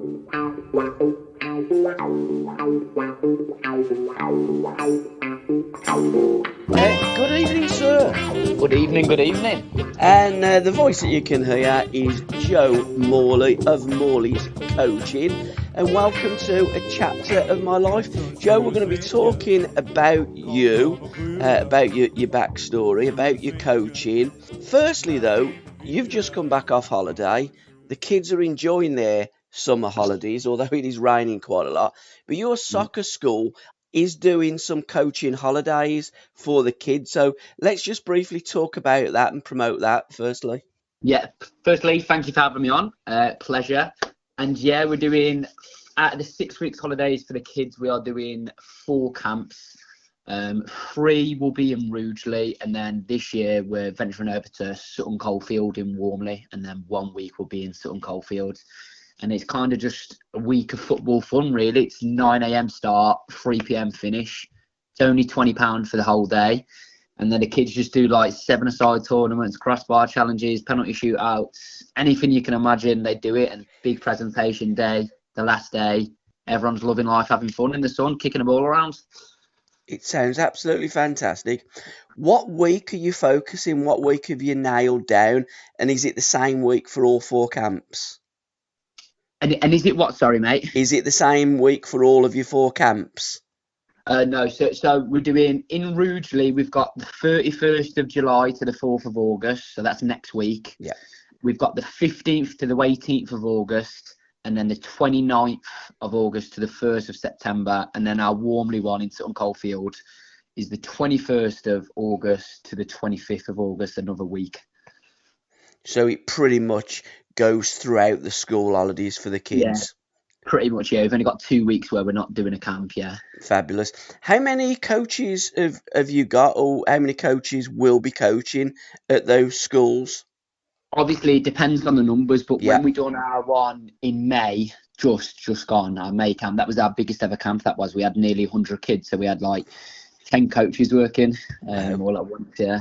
Good evening, sir. Good evening, good evening. And the voice that you can hear is Joe Morley of Morley's Coaching. And welcome to a chapter of my life. Joe, we're going to be talking about you, about your backstory, about your coaching. Firstly, though, you've just come back off holiday. The kids are enjoying their summer holidays, although it is raining quite a lot. But your soccer school is doing some coaching holidays for the kids. So let's just briefly talk about that and promote that firstly. Yeah, firstly, thank you for having me on. Pleasure. And yeah, we're doing, out of the 6 weeks holidays for the kids, we are doing 4 camps. 3 will be in Rugely, and then this year we're venturing over to Sutton.Coldfield in Warmley, and then 1 week will be in Sutton.Coldfield. And it's kind of just a week of football fun, really. It's 9 a.m. start, 3 p.m. finish. It's only £20 for the whole day. And then the kids just do like 7-a-side tournaments, crossbar challenges, penalty shootouts, anything you can imagine, they do it. And big presentation day, the last day. Everyone's loving life, having fun in the sun, kicking the ball around. It sounds absolutely fantastic. What week are you focusing? What week have you nailed down? And is it the same week for all 4 camps? And is it what? Sorry, mate. Is it the same week for all of your 4 camps? No, so we're doing in Rugely, we've got the 31st of July to the 4th of August. So that's next week. Yeah. We've got the 15th to the 18th of August. And then the 29th of August to the 1st of September. And then our Warmley one in Sutton.Coldfield is the 21st of August to the 25th of August, another week. So it pretty much goes throughout the school holidays for the kids. Yeah, pretty much, yeah. We've only got 2 weeks where we're not doing a camp, yeah. Fabulous. How many coaches have you got, or how many coaches will be coaching at those schools? Obviously, it depends on the numbers, but when we done our one in May, just gone, our May camp, that was our biggest ever camp. That was, we had nearly 100 kids, so we had like 10 coaches working all at once, yeah.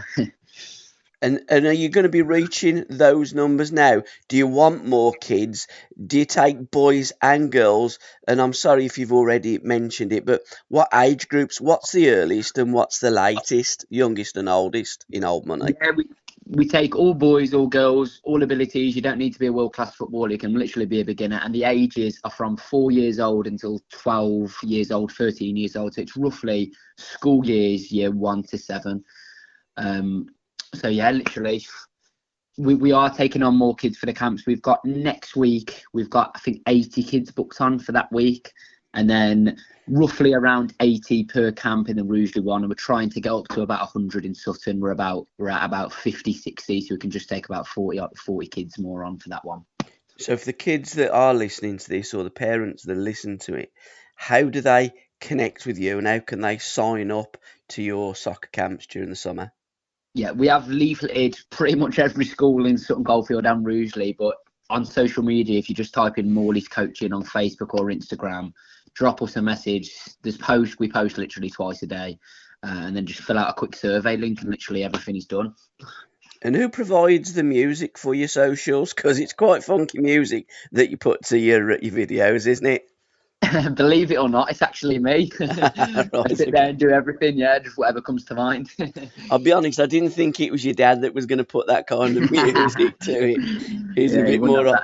And are you going to be reaching those numbers now? Do you want more kids? Do you take boys and girls? And I'm sorry if you've already mentioned it, but what age groups? What's the earliest and what's the latest, youngest and oldest in old money? Yeah, we take all boys, all girls, all abilities. You don't need to be a world-class footballer. You can literally be a beginner. And the ages are from 4 years old until 12 years old, 13 years old. So it's roughly school years, year 1 to 7. So yeah, literally, we are taking on more kids for the camps. We've got next week, we've got, I think, 80 kids booked on for that week. And then roughly around 80 per camp in the Rugely one. And we're trying to get up to about 100 in Sutton. We're at about 50, 60. So we can just take about 40 kids more on for that one. So for the kids that are listening to this, or the parents that listen to it, how do they connect with you and how can they sign up to your soccer camps during the summer? Yeah, we have leafleted pretty much every school in Sutton.Coldfield and Rugely, but on social media, if you just type in Morley's Coaching on Facebook or Instagram, drop us a message. We post literally twice a day, and then just fill out a quick survey link and literally everything is done. And who provides the music for your socials? Because it's quite funky music that you put to your videos, isn't it? Believe it or not, it's actually me. I sit there and do everything, just whatever comes to mind. I'll be honest, I didn't think it was your dad that was going to put that kind of music to it. He's a bit more...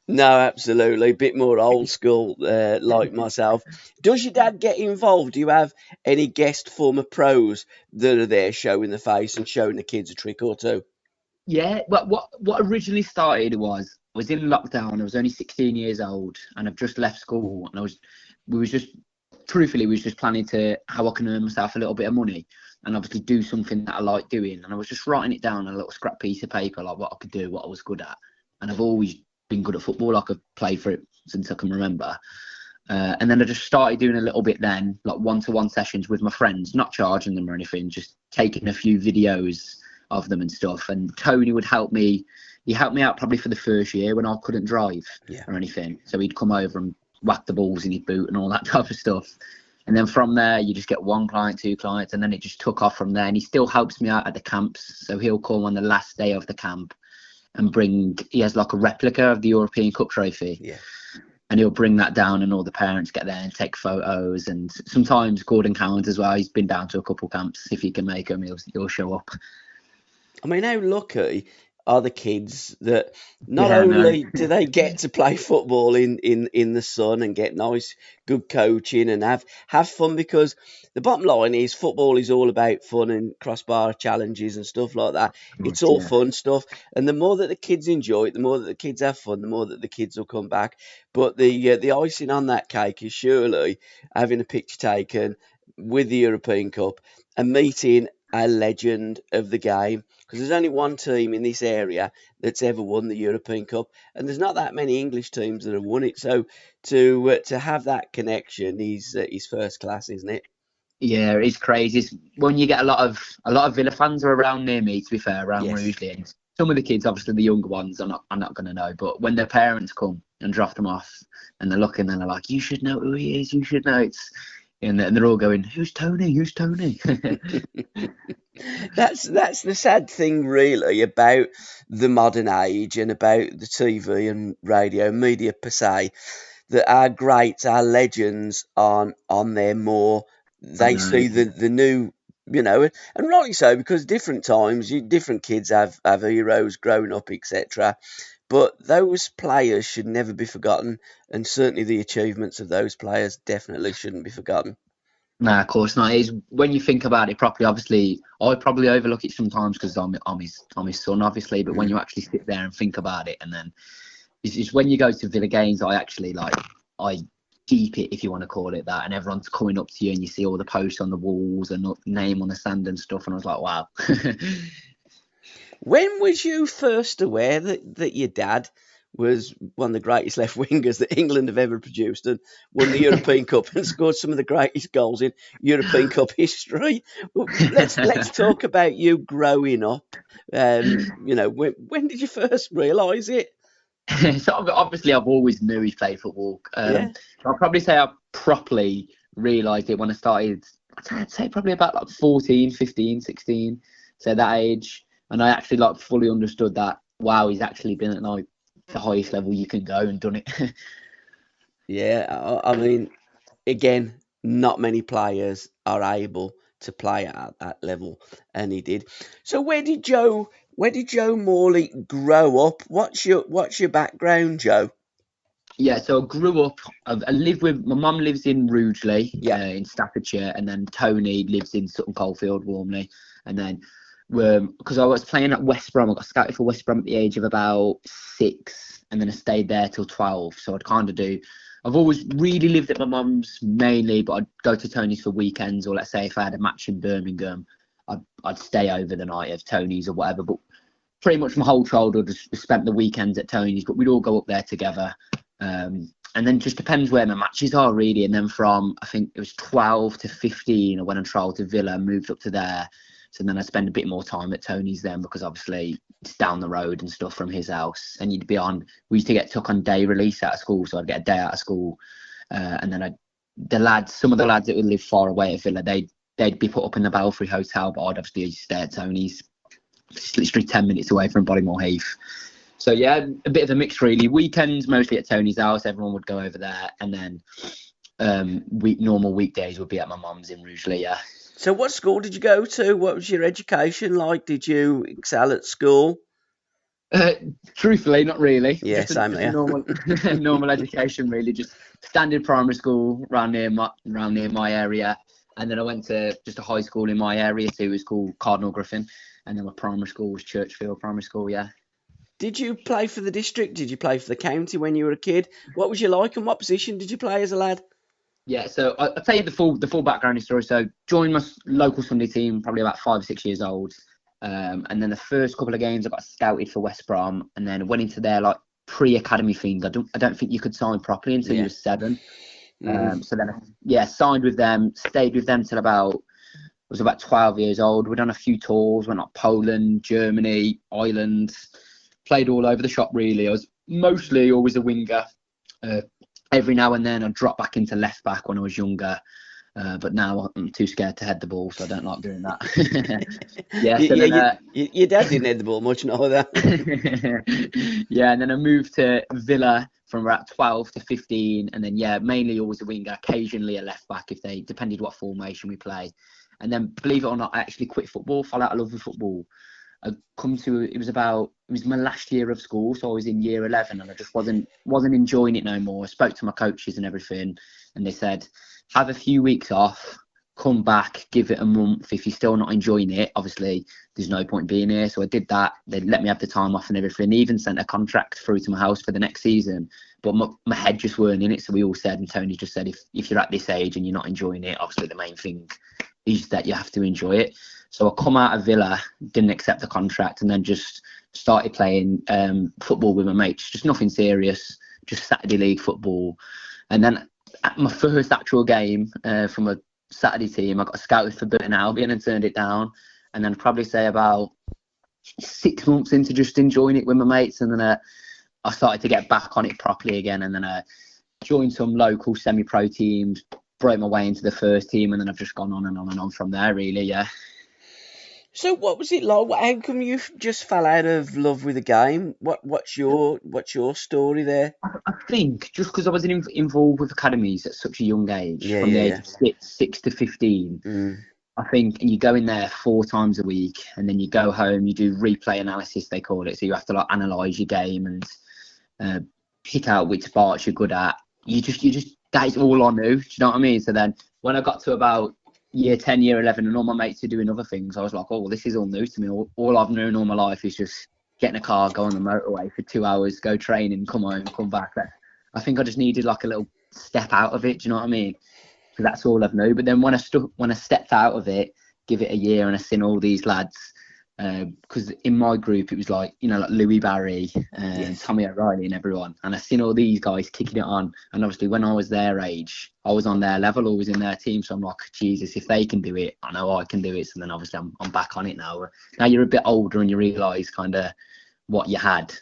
No, absolutely. A bit more old school, like myself. Does your dad get involved? Do you have any guest former pros that are there showing the face and showing the kids a trick or two? Yeah, what originally started was in lockdown. I was only 16 years old and I've just left school, and we was just planning to how I can earn myself a little bit of money and obviously do something that I like doing. And I was just writing it down on a little scrap piece of paper, like what I could do, what I was good at. And I've always been good at football. I could play for it since I can remember. And then I just started doing a little bit then, like one-to-one sessions with my friends, not charging them or anything, just taking a few videos of them and stuff. And Tony would help me. He helped me out probably for the first year when I couldn't drive or anything. So he'd come over and whack the balls in his boot and all that type of stuff. And then from there, you just get 1 client, 2 clients, and then it just took off from there. And he still helps me out at the camps. So he'll come on the last day of the camp and he has like a replica of the European Cup trophy. Yeah. and he'll bring that down, and all the parents get there and take photos. And sometimes Gordon Cowans as well. He's been down to a couple camps. If he can make them, he'll show up. I mean, how lucky are the kids that not Yeah, no. only do they get to play football in the sun and get nice, good coaching and have fun, because the bottom line is football is all about fun and crossbar challenges and stuff like that. It's all Yeah. fun stuff. And the more that the kids enjoy it, the more that the kids have fun, the more that the kids will come back. But the icing on that cake is surely having a picture taken with the European Cup and meeting a legend of the game, because there's only one team in this area that's ever won the European Cup, and there's not that many English teams that have won it. So to have that connection is first class, isn't it? Yeah, it's crazy. When you get a lot of Villa fans are around near me. To be fair, around Yes. Rugely, and some of the kids, obviously the younger ones, are not going to know. But when their parents come and drop them off, and they're looking, and they're like, "You should know who he is. You should know." And they're all going, "Who's Tony? Who's Tony?" That's the sad thing, really, about the modern age and about the TV and radio media per se, that our greats, our legends aren't on there more. I They know. see the new, and rightly so, because different times, different kids have heroes growing up, etc. But those players should never be forgotten, and certainly the achievements of those players definitely shouldn't be forgotten. Nah, of course not. It's, when you think about it properly, obviously, I probably overlook it sometimes because I'm his son, obviously. But when you actually sit there and think about it, and then it's when you go to Villa games, I deep it, if you want to call it that, and everyone's coming up to you, and you see all the posts on the walls and name on the stand and stuff, and I was like, wow. When was you first aware that your dad was one of the greatest left wingers that England have ever produced and won the European Cup and scored some of the greatest goals in European Cup history? Well, let's talk about you growing up. When did you first realise it? So obviously, I've always knew he played football. Yeah. I'll probably say I properly realised it when I started. I'd say probably about like 14, 15, 16, so that age. And I actually fully understood that, wow, he's actually been at the highest level you can go and done it. Yeah, I mean, again, not many players are able to play at that level, and he did. So where did Joe Morley grow up? What's your background, Joe? Yeah, so I grew up. I live with my mum lives in Rugely, Yeah. in Staffordshire, and then Tony lives in Sutton Coldfield, Warmley. And then, because I was playing at West Brom, I got scouted for West Brom at the age of about 6, and then I stayed there till 12. So I'd kind of do. I've always really lived at my mum's mainly, but I'd go to Tony's for weekends, or let's say if I had a match in Birmingham, I'd stay over the night at Tony's or whatever. But pretty much my whole childhood was spent the weekends at Tony's, but we'd all go up there together. And then just depends where my matches are, really. And then from, I think it was 12 to 15, I went on trial to Villa, moved up to there. So then I spend a bit more time at Tony's then, because obviously it's down the road and stuff from his house. And we used to get took on day release out of school. So I'd get a day out of school. And then some of the lads that would live far away at Villa, they'd be put up in the Belfry Hotel, but I'd obviously stay at Tony's. It's literally 10 minutes away from Bodymore Heath. So yeah, a bit of a mix really. Weekends mostly at Tony's house. Everyone would go over there, and then normal weekdays would be at my mum's in Rugely. Yeah. So what school did you go to? What was your education like? Did you excel at school? Truthfully, not really. Yeah, Just same a here. normal normal education really. Just standard primary school around near my area, and then I went to just a high school in my area too. It was called Cardinal Griffin, and then my primary school was Churchfield Primary School. Yeah. Did you play for the district? Did you play for the county when you were a kid? What was you like, and what position did you play as a lad? Yeah, so I'll tell you the full background story. So joined my local Sunday team probably about 5 or 6 years old, and then the first couple of games I got scouted for West Brom, and then went into their pre-academy things. I don't think you could sign properly until you were 7. So then signed with them, stayed with them till I was about 12 years old. We'd done a few tours, went up Poland, Germany, Ireland. Played all over the shop really. I was mostly always a winger. Every now and then I'd drop back into left back when I was younger. But now I'm too scared to head the ball, so I don't like doing that. Yeah, Y- so yeah, then your dad didn't head the ball much neither. yeah, and then I moved to Villa from about 12 to 15, and then mainly always a winger, occasionally a left back if they depended what formation we play. And then, believe it or not, I actually quit football, fell out of love with football. It was my last year of school, so I was in year 11, and I just wasn't enjoying it no more. I spoke to my coaches and everything, and they said, have a few weeks off, come back, give it a month. If you're still not enjoying it, obviously there's no point being here. So I did that. They let me have the time off and everything. They even sent a contract through to my house for the next season, but my head just weren't in it. So we all said, and Tony just said, if you're at this age and you're not enjoying it, obviously the main thing is that you have to enjoy it. So I come out of Villa, didn't accept the contract, and then just started playing football with my mates. Just nothing serious, just Saturday league football. And then at my first actual game from a Saturday team, I got scouted for Burton Albion and turned it down. And then I'd probably say about 6 months into just enjoying it with my mates, and then I started to get back on it properly again. And then I joined some local semi-pro teams, broke my way into the first team, and then I've just gone on and on and on from there, really, yeah. So what was it like? How come you just fell out of love with the game? What's your story there? I think just because I was involved with academies at such a young age, from the age of 6 to 15, I think, and you go in there 4 times a week, and then you go home, you do replay analysis, they call it. So you have to like analyse your game and pick out which parts you're good at. You just that is all I knew. Do you know what I mean? So then when I got to about year 10, year 11, and all my mates are doing other things, I was like, oh, well, this is all new to me. All I've known all my life is just get in a car, go on the motorway for 2 hours, go training, come home, come back. I think I just needed like a little step out of it. Do you know what I mean? So that's all I've known. But then when I stepped out of it, give it a year, and I seen all these lads, because in my group it was like, like Louis Barry and Tommy O'Reilly and everyone, and I seen all these guys kicking it on. And obviously when I was their age, I was on their level, always in their team. So I'm like, Jesus, if they can do it, I know I can do it. So then obviously I'm back on it now. Now you're a bit older and you realise kind of what you had,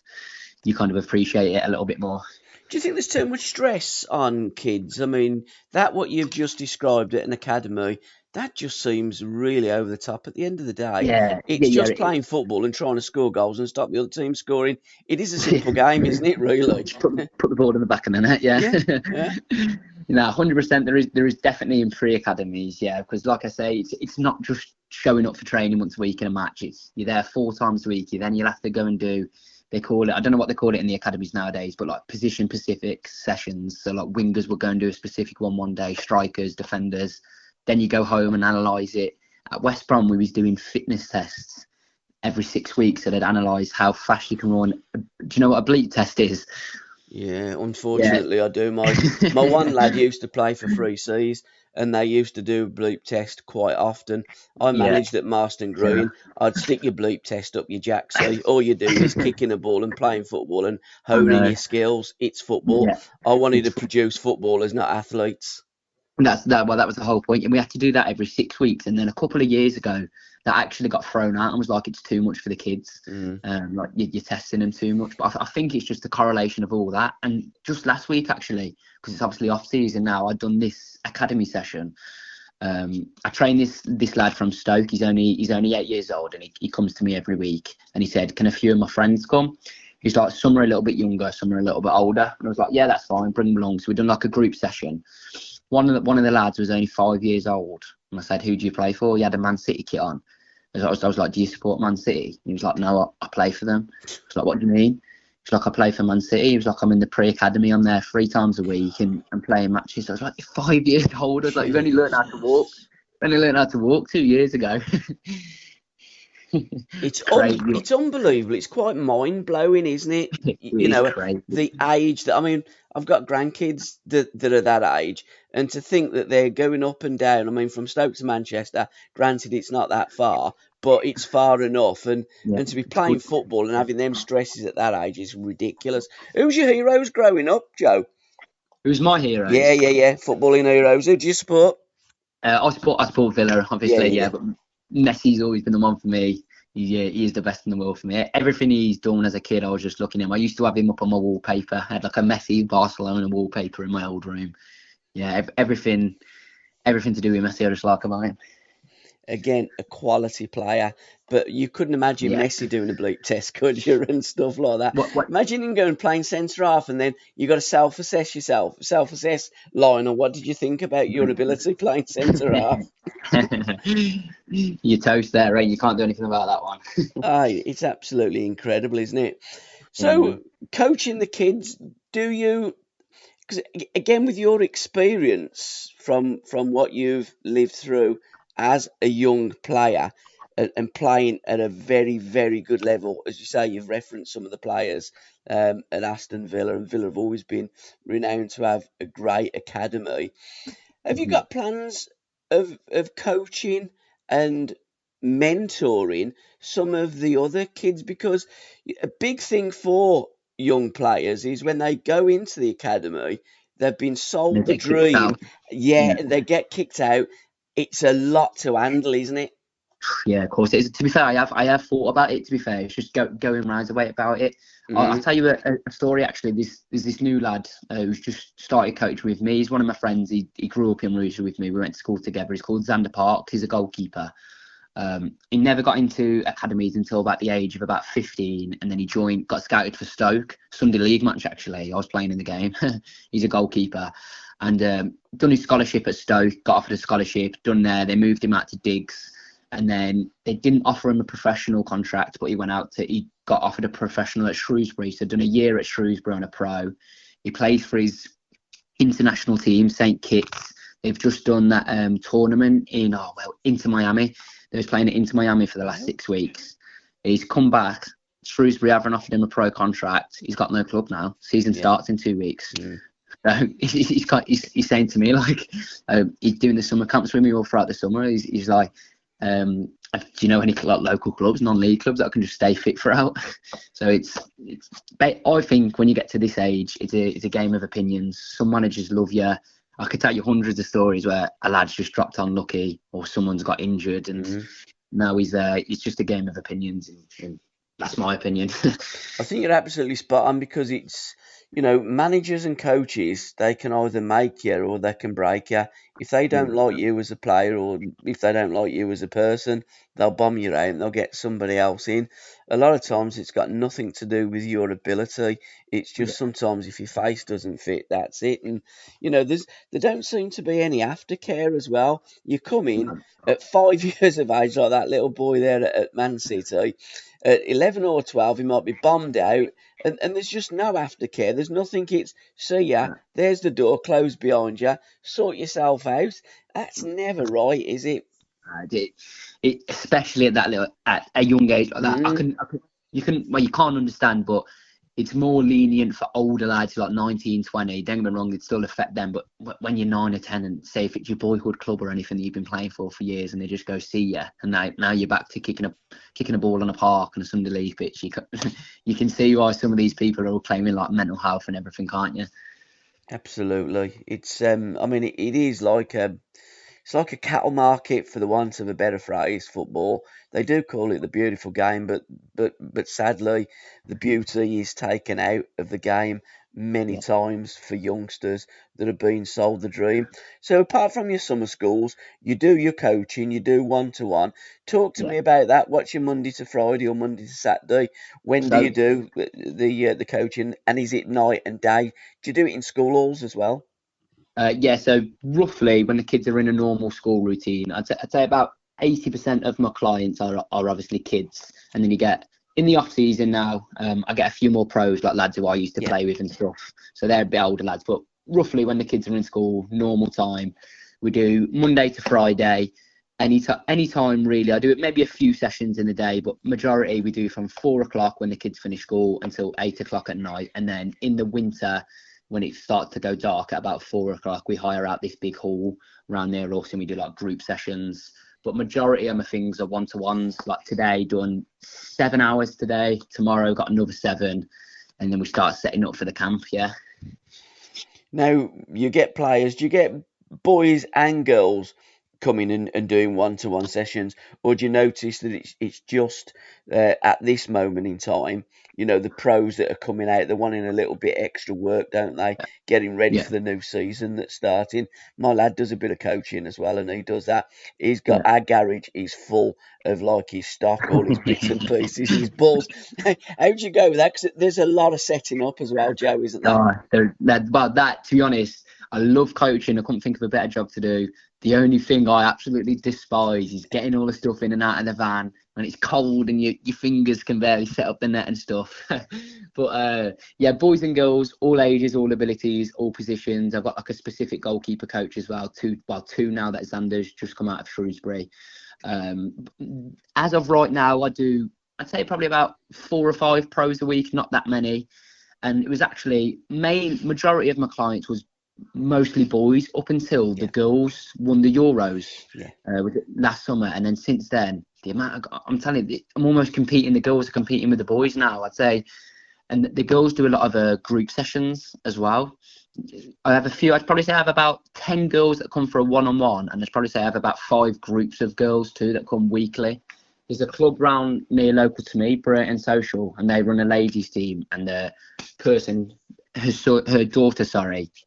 you kind of appreciate it a little bit more. Do you think there's too much stress on kids? I mean, that what you've just described at an academy, that just seems really over the top. At the end of the day, it's just playing football and trying to score goals and stop the other team scoring. It is a simple game, isn't it, really? Just put the ball in the back of the net, yeah. 100%. There is definitely in free academies, because like I say, it's not just showing up for training once a week in a match. You're there 4 times a week. Then you'll have to go and do, they call it, I don't know what they call it in the academies nowadays, but like position specific sessions. So like wingers will go and do a specific one day, strikers, defenders. Then you go home and analyse it. At West Brom, we was doing fitness tests every 6 weeks. So they'd analyse how fast you can run. Do you know what a bleep test is? Yeah, unfortunately I do. My one lad used to play for 3Cs, and they used to do a bleep test quite often. I managed at Marston Green. I'd stick your bleep test up your jacksie. All you're doing is kicking a ball and playing football and honing your skills. It's football. I wanted to produce footballers, not athletes. That was the whole point. And we had to do that every 6 weeks. And then a couple of years ago, that actually got thrown out and was like, it's too much for the kids. Like you're testing them too much. But I think it's just the correlation of all that. And just last week, actually, because it's obviously off season now, I'd done this academy session. I trained this lad from Stoke. He's only 8 years old, and he comes to me every week. And he said, can a few of my friends come? He's like, some are a little bit younger, some are a little bit older. And I was like, yeah, that's fine, bring them along. So we've done like a group session. One of the lads was only 5 years old, and I said, who do you play for? He had a Man City kit on. I was like, do you support Man City? And he was like, no, I play for them. I was like, what do you mean? He's like, I play for Man City. He was like, I'm in the pre-academy. I'm there 3 times a week and playing matches. So I was like, you're 5 years old. I was like, you've only learned how to walk. 2 years ago. It's unbelievable. It's quite mind blowing, isn't it? Crazy. The age that, I mean, I've got grandkids that are that age, and to think that they're going up and down. I mean, from Stoke to Manchester. Granted, it's not that far, but it's far enough. And to be playing football and having them stresses at that age is ridiculous. Who's your heroes growing up, Joe? Who's my heroes? Yeah. Footballing heroes. Who do you support? I support Villa, obviously. But Messi's always been the one for me. He is the best in the world for me. Everything he's done as a kid, I was just looking at him. I used to have him up on my wallpaper. I had like a Messi Barcelona wallpaper in my old room. Yeah, everything everything to do with Messi. I just like about him. Again, a quality player, but you couldn't imagine Yeah. Messi doing a bleep test, could you, and stuff like that. What? Imagine him going playing centre half, and then you got to self-assess Lionel. What did you think about your ability playing centre half? You're toast there, right? You can't do anything about that one. It's absolutely incredible, isn't it? Mm. So, coaching the kids, do you? Because again, with your experience from what you've lived through as a young player and playing at a very, very good level, as you say, you've referenced some of the players at Aston Villa, and Villa have always been renowned to have a great academy. Have you got plans of coaching and mentoring some of the other kids? Because a big thing for young players is when they go into the academy, they've been They sold the get kicked dream. out. Yeah, Yeah. they get kicked out. It's a lot to handle, isn't it? Yeah, of course it is. To be fair, I have thought about it. To be fair, it's just going round the way about it. I'll Hmm. tell you a story. Actually, there's this new lad who's just started coaching with me. He's one of my friends. He grew up in Rugely with me. We went to school together. He's called Xander Park. He's a goalkeeper. He never got into academies until about the age of about 15, and then he got scouted for Stoke Sunday League match. Actually, I was playing in the game. He's a goalkeeper, and done his scholarship at Stoke. Got offered a scholarship. Done there. They moved him out to Diggs. And then they didn't offer him a professional contract, but he got offered a professional at Shrewsbury. So done a year at Shrewsbury on a pro. He played for his international team, St. Kitts. They've just done that tournament Inter Miami. They was playing it Inter Miami for the last 6 weeks. He's come back. Shrewsbury haven't offered him a pro contract. He's got no club now. Season starts in 2 weeks. Mm. So he's saying to me, like, he's doing the summer camps with me all throughout the summer. He's like, do you know any local clubs, non-league clubs that I can just stay fit for out? So I think when you get to this age, it's a game of opinions. Some managers love you. I could tell you hundreds of stories where a lad's just dropped unlucky or someone's got injured, and now he's there. It's just a game of opinions, and that's my opinion. I think you're absolutely spot on, because it's, managers and coaches, they can either make you or they can break you. If they don't like you as a player, or if they don't like you as a person, they'll bomb you out and they'll get somebody else in. A lot of times it's got nothing to do with your ability. It's just sometimes if your face doesn't fit, that's it. And, there don't seem to be any aftercare as well. You come in at 5 years of age, like that little boy there at Man City. At 11 or 12, he might be bombed out, and there's just no aftercare. There's nothing. It's, see ya, there's the door, closed behind you, sort yourself out. That's never right, is it? Especially at a young age like that. Mm. You can't understand, but it's more lenient for older lads like 19, 20. Don't get me wrong, it still affect them. But when you're 9 or 10, and say if it's your boyhood club or anything that you've been playing for years, and they just go see you, and now you're back to kicking a ball on a park and a Sunday league pitch, you can see why some of these people are all claiming like mental health and everything, can't you? Absolutely. It's it is like it's like a cattle market, for the want of a better phrase, football. They do call it the beautiful game, but sadly, the beauty is taken out of the game many Yeah. times for youngsters that have been sold the dream. So apart from your summer schools, you do your coaching, you do one-to-one. Talk to Yeah. me about that. What's your Monday to Friday or Monday to Saturday? When do So you do the coaching, and is it night and day? Do you do it in school halls as well? so roughly when the kids are in a normal school routine, I'd say about 80% of my clients are obviously kids, and then you get in the off season now. I get a few more pros, like lads who I used to Yeah. play with and stuff. So they're a bit older lads, but roughly when the kids are in school, normal time, we do Monday to Friday. Anytime really. I do it maybe a few sessions in the day, but majority we do from 4 o'clock when the kids finish school until 8 o'clock at night, and then in the winter, when it starts to go dark at about 4 o'clock, we hire out this big hall around near us and we do like group sessions. But majority of my things are one-to-ones. Like today, done 7 hours today. Tomorrow, got another 7. And then we start setting up for the camp, yeah. Now, you get players, do you get boys and girls coming and doing one-to-one sessions, or do you notice that it's just at this moment in time, the pros that are coming out, they're wanting a little bit extra work, don't they? Getting ready Yeah. for the new season that's starting. My lad does a bit of coaching as well, and he does that. He's got Yeah. our garage is full of like his stock, all his bits and pieces, his balls. How'd you go with that? Because there's a lot of setting up as well, Joe, isn't there? But that, to be honest, I love coaching. I couldn't think of a better job to do. The only thing I absolutely despise is getting all the stuff in and out of the van when it's cold and your fingers can barely set up the net and stuff. But yeah, boys and girls, all ages, all abilities, all positions. I've got like a specific goalkeeper coach as well. Two now that Xander's just come out of Shrewsbury. As of right now, I'd say probably about 4 or 5 pros a week, not that many. And it was actually majority of my clients was mostly boys up until the girls won the Euros last summer. And then since then, the amount I'm telling you, I'm almost competing. The girls are competing with the boys now, I'd say. And the girls do a lot of group sessions as well. I'd probably say I have about 10 girls that come for a one-on-one, and I'd probably say I have about 5 groups of girls too that come weekly. There's a club round near local to me, Rugely and Social, and they run a ladies team. And the person, her daughter,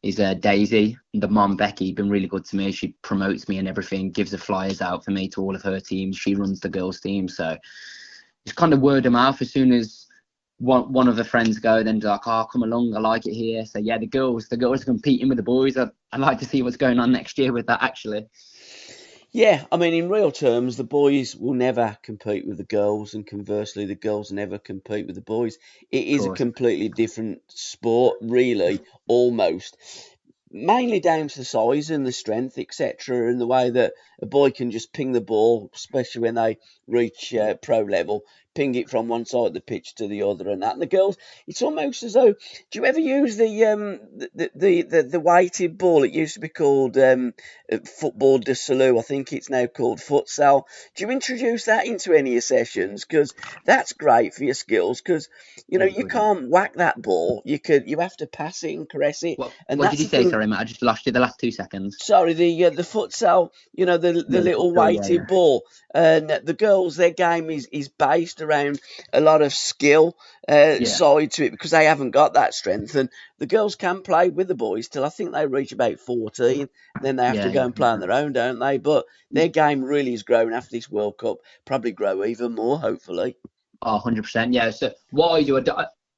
is Daisy. The mum, Becky, been really good to me. She promotes me and everything, gives the flyers out for me to all of her teams. She runs the girls team, so it's kind of word of mouth. As soon as one of the friends go, then they're like, "Oh, come along, I like it here." So yeah, the girls are competing with the boys. I'd like to see what's going on next year with that, actually. Yeah, I mean, in real terms, the boys will never compete with the girls, and conversely, the girls never compete with the boys. It is a completely different sport, really, almost. Mainly down to the size and the strength, etc., and the way that a boy can just ping the ball, especially when they reach pro level, ping it from one side of the pitch to the other, and that. And the girls, it's almost as though. Do you ever use the weighted ball? It used to be called football de salou. I think it's now called futsal. Do you introduce that into any of your sessions? Because that's great for your skills. Because you can't whack that ball. You have to pass it and caress it. What did you say? Sorry, Matt, I just lost you the last 2 seconds. Sorry, the futsal, the little weighted ball. And the girls, their game is based around a lot of skill side to it, because they haven't got that strength. And the girls can play with the boys till I think they reach about 14. Then they have to go and play on their own, don't they? But their game really has grown after this World Cup. Probably grow even more, hopefully. Oh, 100%. Yeah. So what I do,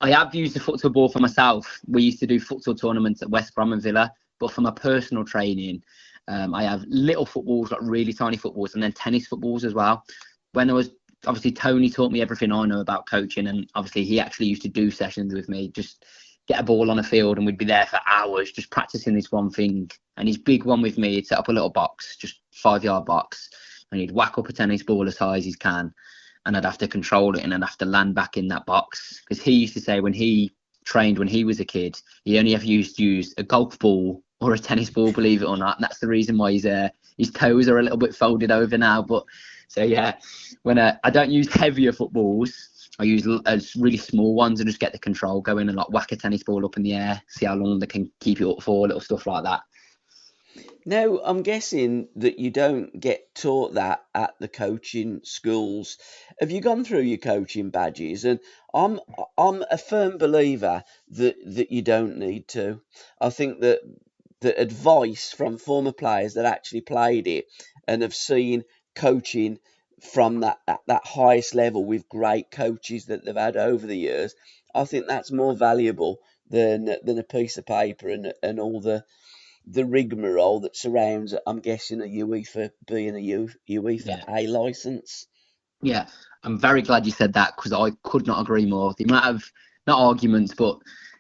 I have used the futsal ball for myself. We used to do futsal tournaments at West Brom and Villa, but for my personal training, I have little footballs, like really tiny footballs, and then tennis footballs as well. When I was, obviously, Tony taught me everything I know about coaching, and obviously he actually used to do sessions with me, just get a ball on a field, and we'd be there for hours just practicing this one thing. And his big one with me, he'd set up a little box, just 5-yard box, and he'd whack up a tennis ball as high as he can. And I'd have to control it, and I'd have to land back in that box. Because he used to say when he trained when he was a kid, he only ever used to use a golf ball or a tennis ball, believe it or not. And that's the reason why his toes are a little bit folded over now. But so yeah, when I don't use heavier footballs, I use really small ones and just get the control going and like whack a tennis ball up in the air, see how long they can keep it up for, little stuff like that. Now, I'm guessing that you don't get taught that at the coaching schools. Have you gone through your coaching badges? And I'm a firm believer that you don't need to. I think that the advice from former players that actually played it and have seen coaching from that highest level with great coaches that they've had over the years, I think that's more valuable than a piece of paper and all the rigmarole that surrounds, I'm guessing, a UEFA being a UEFA A licence. Yeah, I'm very glad you said that, because I could not agree more. The amount of, not arguments, but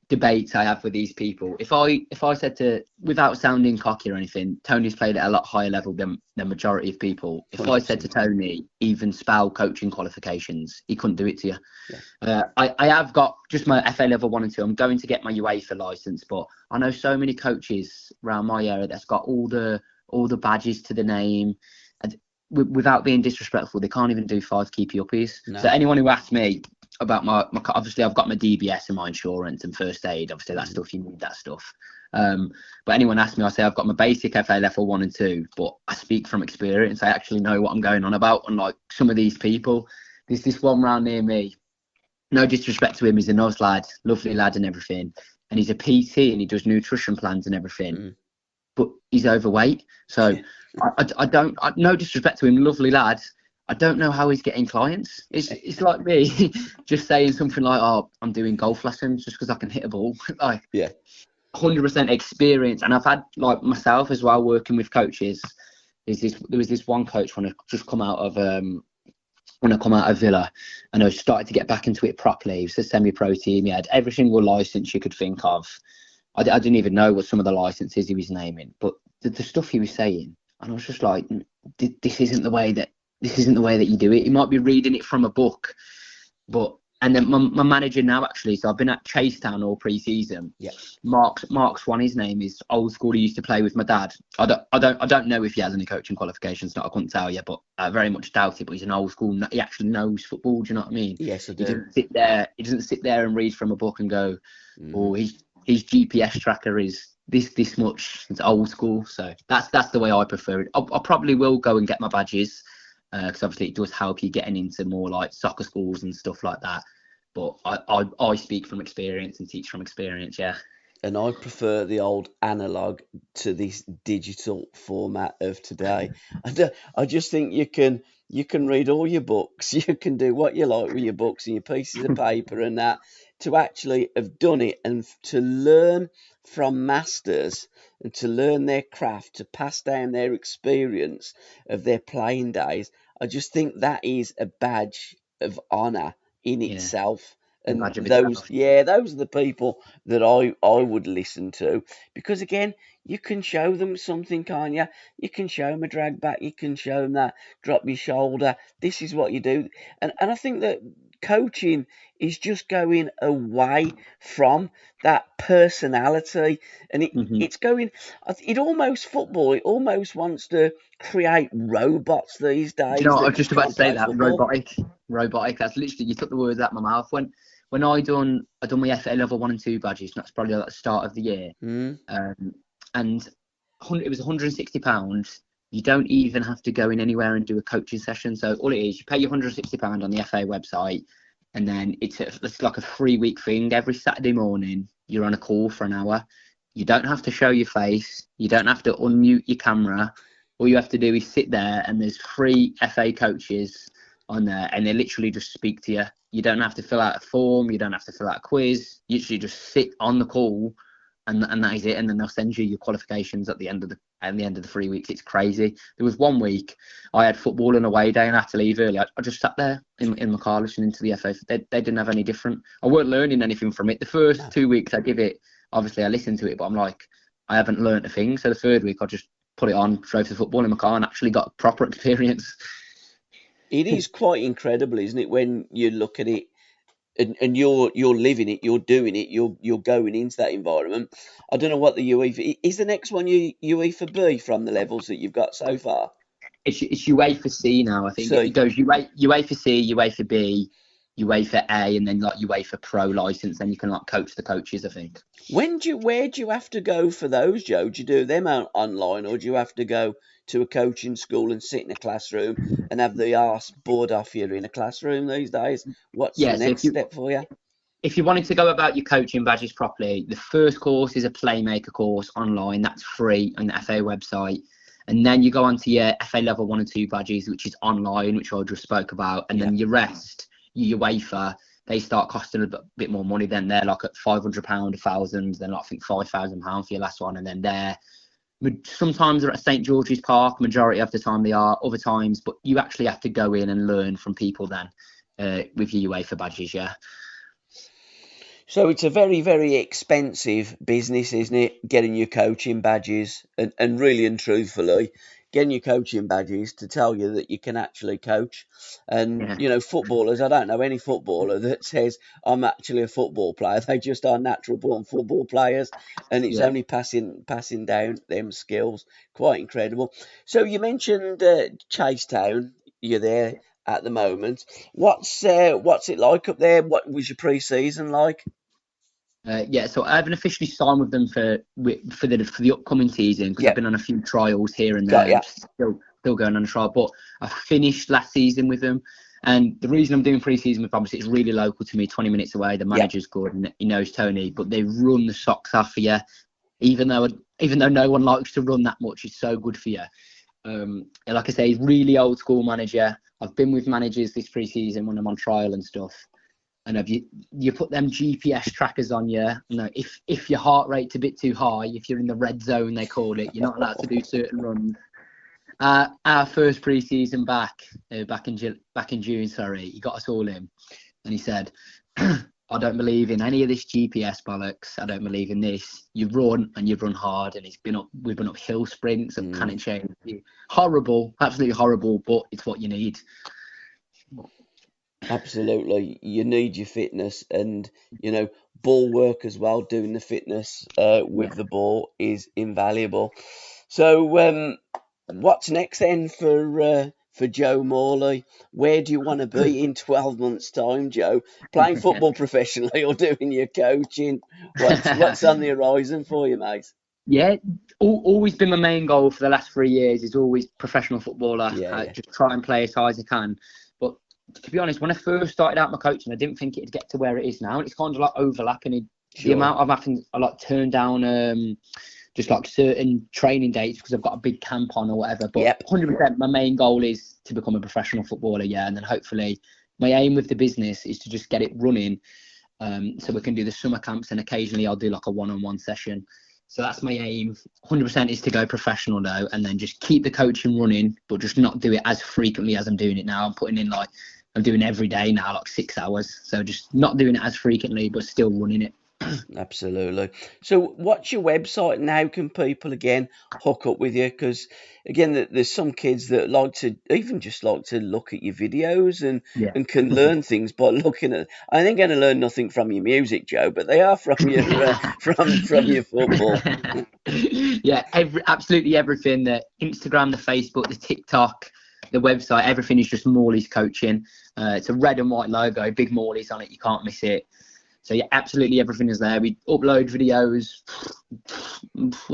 debates I have with these people. If I said to, without sounding cocky or anything, Tony's played at a lot higher level than the majority of people. If 100%. I said to Tony, even spell coaching qualifications, he couldn't do it to you. Yeah. I have got just my FA level 1 and 2. I'm going to get my UEFA licence, but I know so many coaches around my area that's got all the badges to the name. And without being disrespectful, they can't even do 5 keepy uppies. No. So anyone who asks me about my obviously I've got my DBS and my insurance and first aid, obviously that stuff, you need that stuff. But anyone asks me, I say I've got my basic FA level 1 and 2, but I speak from experience. I actually know what I'm going on about. Unlike some of these people, there's this one round near me. No disrespect to him, he's a nice lad, lovely lad and everything. And he's a PT and he does nutrition plans and everything. But he's overweight. So no disrespect to him, lovely lad. I don't know how he's getting clients. It's like me just saying something like, "Oh, I'm doing golf lessons just because I can hit a ball." Like, 100% experience. And I've had, like, myself as well, working with coaches. There was this one coach when I just come out of Villa, and I started to get back into it properly. He was a semi-pro team. He had every single license you could think of. I didn't even know what some of the licenses he was naming, but the stuff he was saying, and I was just like, this isn't the way that you do it. You might be reading it from a book, and then my manager now, actually, so I've been at Chasetown all pre-season. Yeah. Mark Swan, his name is, old school. He used to play with my dad. I don't know if he has any coaching qualifications. I couldn't tell you, but I very much doubt it. But he's an old school. He actually knows football. Do you know what I mean? Yes, I do. He doesn't sit there and read from a book and go, "Oh, his GPS tracker is this much." It's old school. So that's the way I prefer it. I probably will go and get my badges, because obviously it does help you getting into more like soccer schools and stuff like that. But I speak from experience and teach from experience, yeah. And I prefer the old analog to this digital format of today. I just think you can read all your books, you can do what you like with your books and your pieces of paper and that. To actually have done it and to learn from masters and to learn their craft, to pass down their experience of their playing days, I just think that is a badge of honour in itself. And those are the people that I would listen to, because again, you can show them something, can't you? You can show them a drag back, you can show them that drop your shoulder. This is what you do, and I think that coaching is just going away from that personality, and it's going. It almost football. It almost wants to create robots these days. Do you know what, I was just about to say that robotic. That's literally, you took the words out of my mouth. When I done my FA level 1 and 2 badges, and that's probably at the start of the year. And it was £160. You don't even have to go in anywhere and do a coaching session. So all it is, you pay your £160 on the FA website, and then it's like a 3-week thing. Every Saturday morning, you're on a call for an hour. You don't have to show your face. You don't have to unmute your camera. All you have to do is sit there, and there's 3 FA coaches on there, and they literally just speak to you. You don't have to fill out a form. You don't have to fill out a quiz. You literally just sit on the call, and that is it. And then they'll send you your qualifications at the end of the 3 weeks. It's crazy. There was one week I had football and away day and I had to leave early. I just sat there in my car listening to the FA. They didn't have any different. I weren't learning anything from it. The first 2 weeks I give it, obviously I listened to it, but I'm like, I haven't learned a thing. So the third week I just put it on, drove to football in my car, and actually got proper experience. It is quite incredible, isn't it, when you look at it and you're living it, you're doing it, you're going into that environment. I don't know what the UEFA is. The next one UEFA B from the levels that you've got so far. It's UEFA C now. I think it goes UEFA C, UEFA B, UEFA A, and then like UEFA Pro license. Then you can like coach the coaches, I think. Where do you have to go for those, Joe? Do you do them online, or do you have to go to a coaching school and sit in a classroom and have the arse bored off you in a classroom these days? What's the next step for you? If you wanted to go about your coaching badges properly, the first course is a Playmaker course online. That's free on the FA website. And then you go on to your FA level 1 and 2 badges, which is online, which I just spoke about. And then your rest, your UEFA, they start costing a bit more money. Then they're like at £500, £1,000. Then I think £5,000 for your last one. And then sometimes they're at St George's Park. Majority of the time they are. Other times, but you actually have to go in and learn from people then with your UEFA badges, yeah. So it's a very, very expensive business, isn't it? Getting your coaching badges and really and truthfully, getting your coaching badges to tell you that you can actually coach. And, you know, footballers, I don't know any footballer that says, I'm actually a football player. They just are natural born football players. And it's only passing down them skills. Quite incredible. So you mentioned Chasetown. You're there at the moment. What's it like up there? What was your pre-season like? Yeah, so I haven't officially signed with them for the upcoming season because I've been on a few trials here and there. Still going on a trial, but I finished last season with them. And the reason I'm doing pre-season with obviously it's really local to me, 20 minutes away. The manager's good and he knows Tony, but they run the socks off for you. Even though no one likes to run that much, it's so good for you. Like I say, he's really old school manager. I've been with managers this pre-season when I'm on trial and stuff. And you put them GPS trackers on you. If your heart rate's a bit too high, if you're in the red zone, they call it, you're not allowed to do certain runs. Our first pre-season back in June, he got us all in, and he said, "I don't believe in any of this GPS bollocks. I don't believe in this. You run and you run hard, and we've been up hill sprints and cannon chain. Horrible, absolutely horrible, but it's what you need." Absolutely, you need your fitness, and ball work as well. Doing the fitness with the ball is invaluable. So, what's next then for Joe Morley? Where do you want to be in 12 months' time, Joe? Playing football professionally or doing your coaching? What's on the horizon for you, mate? Yeah, always been my main goal for the last 3 years. Is always professional footballer. Just try and play as high as I can. But to be honest, when I first started out my coaching, I didn't think it'd get to where it is now. It's kind of like overlapping. The amount of I turn down just like certain training dates because I've got a big camp on or whatever. But 100%, my main goal is to become a professional footballer. Yeah, and then hopefully my aim with the business is to just get it running, so we can do the summer camps and occasionally I'll do like a one-on-one session. So that's my aim. 100% is to go professional now and then just keep the coaching running, but just not do it as frequently as I'm doing it now. I'm doing every day now, like 6 hours. So just not doing it as frequently, but still running it. Absolutely. So what's your website and how can people again hook up with you? Because again, there's some kids that like to look at your videos and can learn things by looking at. I ain't going to learn nothing from your music, Joe, but they are from your from your football. Yeah, absolutely everything. The Instagram, the Facebook, the TikTok, the website, everything is just Morley's Coaching. It's a red and white logo, big Morley's on it. You can't miss it. So yeah, absolutely everything is there. We upload videos,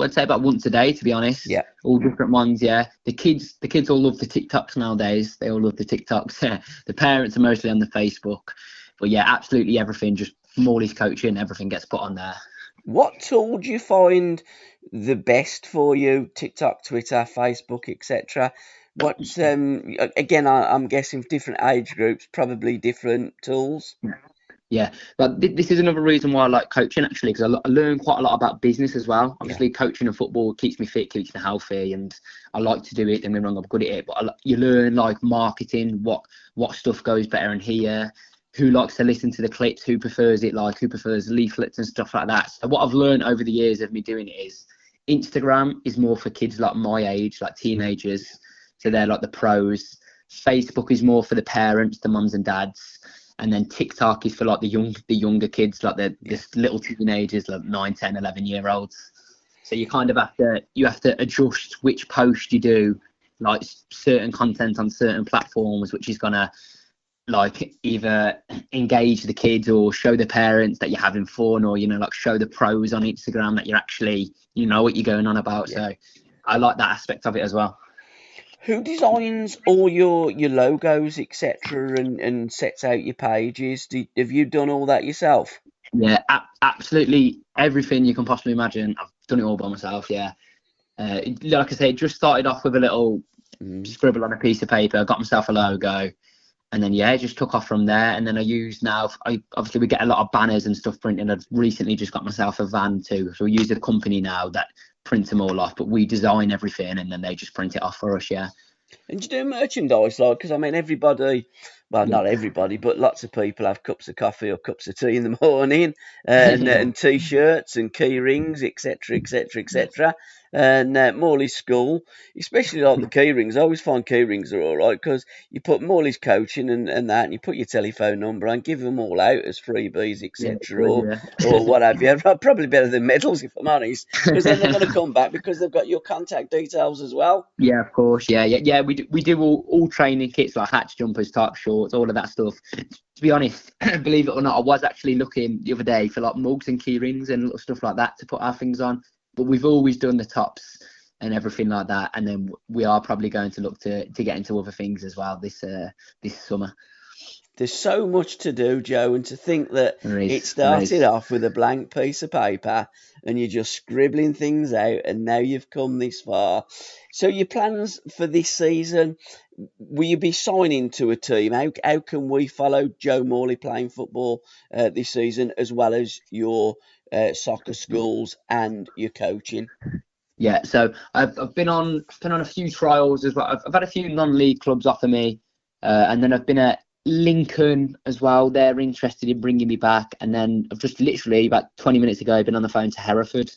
I'd say about once a day, to be honest. Yeah. All different ones, yeah. The kids all love the TikToks nowadays. They all love the TikToks. The parents are mostly on the Facebook. But yeah, absolutely everything, just Morley's Coaching, everything gets put on there. What tool do you find the best for you? TikTok, Twitter, Facebook, etc. What's again? I'm guessing different age groups, probably different tools. Yeah, but this is another reason why I like coaching, actually, because I learn quite a lot about business as well. Obviously, coaching and football keeps me fit, keeps me healthy, and I like to do it. Don't get me wrong, I'm good at it, but you learn like marketing, what stuff goes better in here, who likes to listen to the clips, who prefers leaflets and stuff like that. So what I've learned over the years of me doing it is Instagram is more for kids like my age, like teenagers. So they're like the pros. Facebook is more for the parents, the mums and dads. And then TikTok is for like the younger kids, like the little teenagers, like 9, 10, 11-year-olds. So you kind of have to adjust which post you do, like certain content on certain platforms, which is gonna like either engage the kids or show the parents that you're having fun, or like show the pros on Instagram that you're actually what you're going on about. So I like that aspect of it as well. Who designs all your logos, etc., and sets out your pages? Have you done all that yourself? Yeah, absolutely everything you can possibly imagine. I've done it all by myself. Yeah, like I say, just started off with a little scribble on a piece of paper. Got myself a logo, and then it just took off from there. And then obviously we get a lot of banners and stuff printed. I've recently just got myself a van too, so we use a company now that print them all off, but we design everything and then they just print it off for us. Yeah. And you do merchandise, like, because I mean everybody, well, not everybody, but lots of people have cups of coffee or cups of tea in the morning, and t-shirts and key rings, etc., etc., etc. And Morley's School, especially like the key rings. I always find key rings are all right because you put Morley's Coaching and that, and you put your telephone number and give them all out as freebies, etc., or what have you. Probably better than medals, if I'm honest, because then they're going to come back because they've got your contact details as well. Yeah, of course. Yeah. We do all training kits like hats, jumpers, top shorts. shorts, all of that stuff. To be honest, believe it or not, I was actually looking the other day for like mugs and key rings and little stuff like that to put our things on. But we've always done the tops and everything like that. And then we are probably going to look to get into other things as well this summer. There's so much to do, Joe, and to think that it started off with a blank piece of paper and you're just scribbling things out, and now you've come this far. So your plans for this season, will you be signing to a team? How can we follow Joe Morley playing football this season, as well as your soccer schools and your coaching? Yeah, so I've been on a few trials as well. I've had a few non-league clubs offer me, and then I've been at Lincoln as well. They're interested in bringing me back, and then I've just literally about 20 minutes ago been on the phone to Hereford,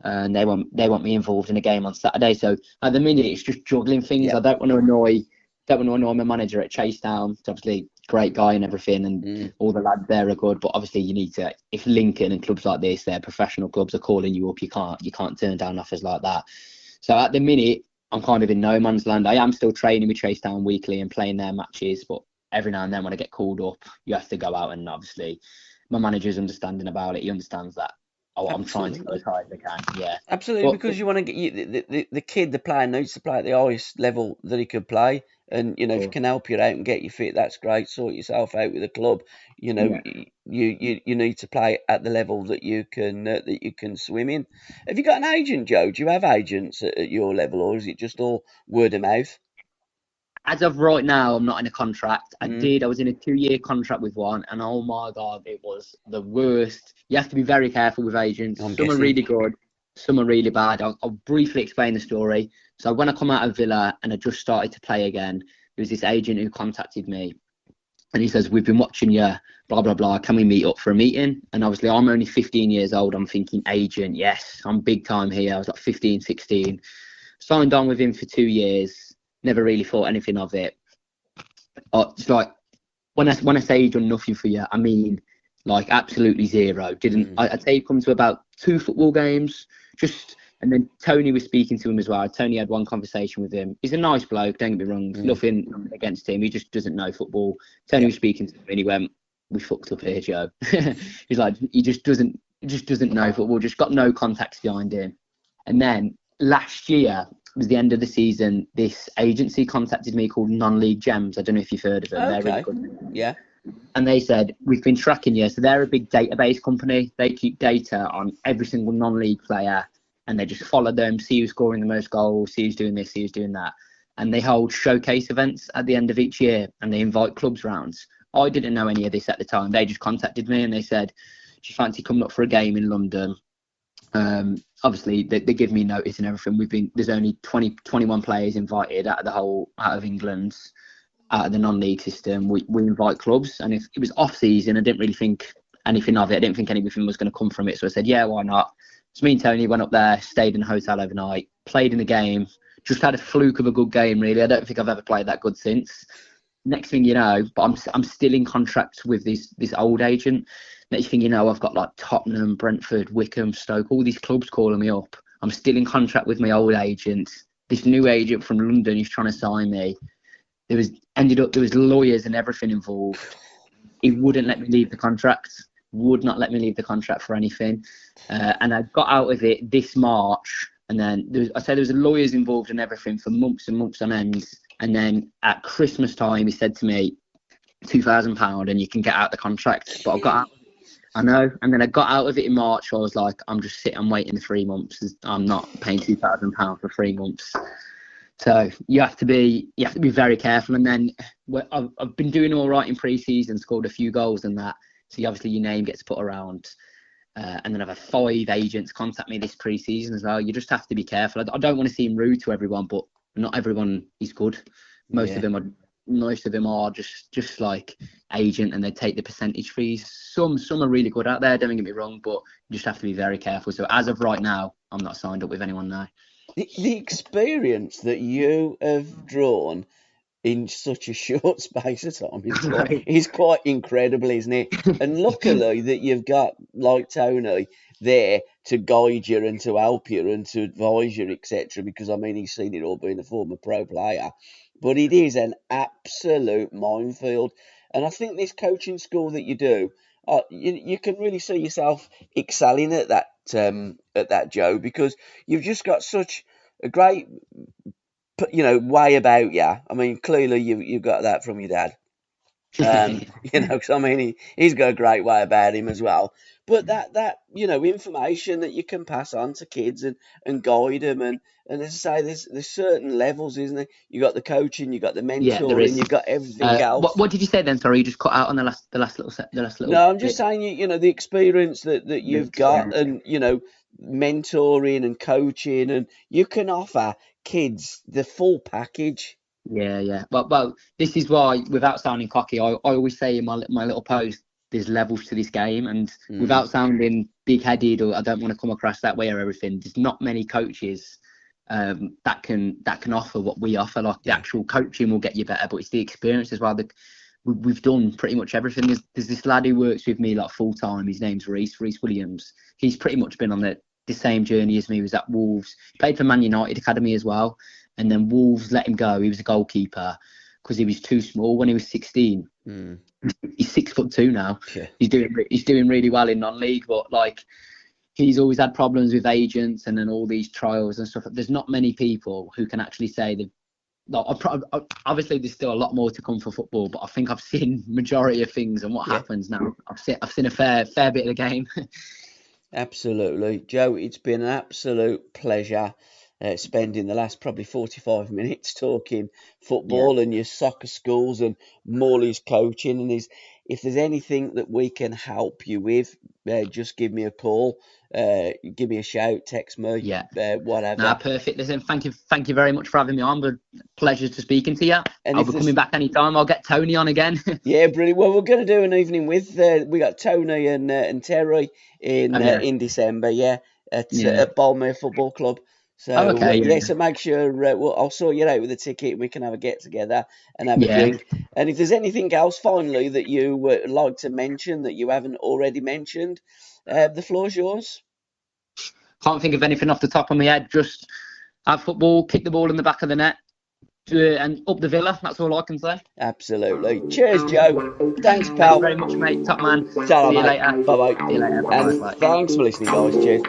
and they want me involved in a game on Saturday. So at the minute it's just juggling things. Yep. I don't want to annoy my manager at Chasetown. It's obviously great guy and everything, and all the lads there are good. But obviously you need to, if Lincoln and clubs like this, they're professional clubs, are calling you up, you can't turn down offers like that. So at the minute I'm kind of in no man's land. I am still training with Chasetown weekly and playing their matches, but every now and then when I get called up, you have to go out, and obviously my manager's understanding about it. He understands that I'm trying to go as high as I can. Yeah, absolutely, because you want to get the player needs to play at the highest level that he could play, and if he can help you out and get you fit, that's great. Sort yourself out with a club. You need to play at the level that you can swim in. Have you got an agent, Joe? Do you have agents at your level, or is it just all word of mouth? As of right now, I'm not in a contract. I was in a 2-year contract with one, and oh my God, it was the worst. You have to be very careful with agents. Some are really good, some are really bad. I'll briefly explain the story. So when I come out of Villa and I just started to play again, there was this agent who contacted me, and he says, "We've been watching you, blah, blah, blah. Can we meet up for a meeting?" And obviously I'm only 15 years old. I'm thinking, agent, yes, I'm big time here. I was like 15, 16. Signed on with him for 2 years. Never really thought anything of it. It's like when I say he's done nothing for you, I mean like absolutely zero. I'd say he come to about 2 football games, and then Tony was speaking to him as well. Tony had one conversation with him. He's a nice bloke, don't get me wrong. Nothing against him. He just doesn't know football. Tony was speaking to him and he went, "We fucked up here, Joe." He's like, he just doesn't know football. Just got no contacts behind him. And then last year, it was the end of the season, this agency contacted me called Non-League Gems. I don't know if you've heard of them. Okay. They're really good. Yeah. And they said, "We've been tracking you." So they're a big database company. They keep data on every single non-league player, and they just follow them, see who's scoring the most goals, see who's doing this, see who's doing that. And they hold showcase events at the end of each year, and they invite clubs rounds. I didn't know any of this at the time. They just contacted me and they said, "Do you fancy coming up for a game in London?" Obviously they give me notice and everything. There's only 21 players invited out of England, out of the non-league system. We invite clubs, and if it was off season, I didn't really think anything of it. I didn't think anything was going to come from it, so I said, yeah, why not? So me and Tony went up there, stayed in a hotel overnight, played in the game, just had a fluke of a good game, really. I don't think I've ever played that good since. Next thing you know, but I'm still in contract with this old agent. Next thing you know, I've got like Tottenham, Brentford, Wickham, Stoke, all these clubs calling me up. I'm still in contract with my old agent. This new agent from London is trying to sign me. There was lawyers and everything involved. He wouldn't let me leave the contract. Would not let me leave the contract for anything. And I got out of it this March. And then there was lawyers involved and everything for months and months on end. And then at Christmas time, he said to me, £2,000 and you can get out the contract. But I got out. I know. And then I got out of it in March. I was like, I'm waiting 3 months. I'm not paying £2,000 for 3 months. So you have to be very careful. And then I've been doing all right in pre-season, scored a few goals and that. So obviously your name gets put around. And then I've had 5 agents contact me this pre-season as well. You just have to be careful. I don't want to seem rude to everyone, but not everyone is good. Most of them are just like agent, and they take the percentage fees. Some are really good out there, don't get me wrong, but you just have to be very careful. So as of right now, I'm not signed up with anyone now. The experience that you have drawn in such a short space of time. Right. It's quite incredible, isn't it? And luckily that you've got like Tony there to guide you and to help you and to advise you, etc. Because I mean, he's seen it all being a former pro player, but it is an absolute minefield. And I think this coaching school that you do, you can really see yourself excelling at that, Joe, because you've just got such a great way about you. I mean, clearly you've got that from your dad. 'Cause I mean, he's got a great way about him as well. But that information that you can pass on to kids and guide them, and as I say, there's certain levels, isn't there? You got the coaching, you got the Yeah, there mentoring, is. you got everything else. What did you say then? Sorry, you just cut out on the last little. No, I'm just bit. saying, the experience that you've got, Yeah. and mentoring and coaching, and you can offer kids the full package. Yeah. Well, this is why, without sounding cocky, I always say in my little post, there's levels to this game, and without sounding big-headed, or I don't want to come across that way or everything, there's not many coaches that can offer what we offer. Like the actual coaching will get you better, but it's the experience as well. We've done pretty much everything. There's this lad who works with me like full time. His name's Reese Williams. He's pretty much been on the same journey as me. He was at Wolves. He played for Man United Academy as well. And then Wolves let him go. He was a goalkeeper because he was too small when he was 16. He's 6'2" now. Yeah. He's doing really well in non-league, but like he's always had problems with agents and then all these trials and stuff. There's not many people who can actually say they've. Like, obviously, there's still a lot more to come for football, but I think I've seen majority of things and what happens now. I've seen a fair bit of the game. Absolutely, Joe. It's been an absolute pleasure spending the last probably 45 minutes talking football and your soccer schools and Morley's coaching. And if there's anything that we can help you with, just give me a call, give me a shout, text me, whatever. No, perfect. Listen, thank you very much for having me on. But pleasure to speaking to you. And I'll be coming back anytime. I'll get Tony on again. Yeah, brilliant. Well, we're going to do an evening with we got Tony and Terry in December. At Balmere Football Club. So so make sure I'll sort you out with a ticket and we can have a get together and have a drink. And if there's anything else finally that you would like to mention that you haven't already mentioned, the floor's yours. Can't think of anything off the top of my head. Just have football, kick the ball in the back of the net, and up the Villa. That's all I can say. Absolutely. Cheers, Joe. Thanks, pal. Thank you very much, mate. Top man. See you later. Bye-bye. See you later. And thanks for listening, guys. Cheers.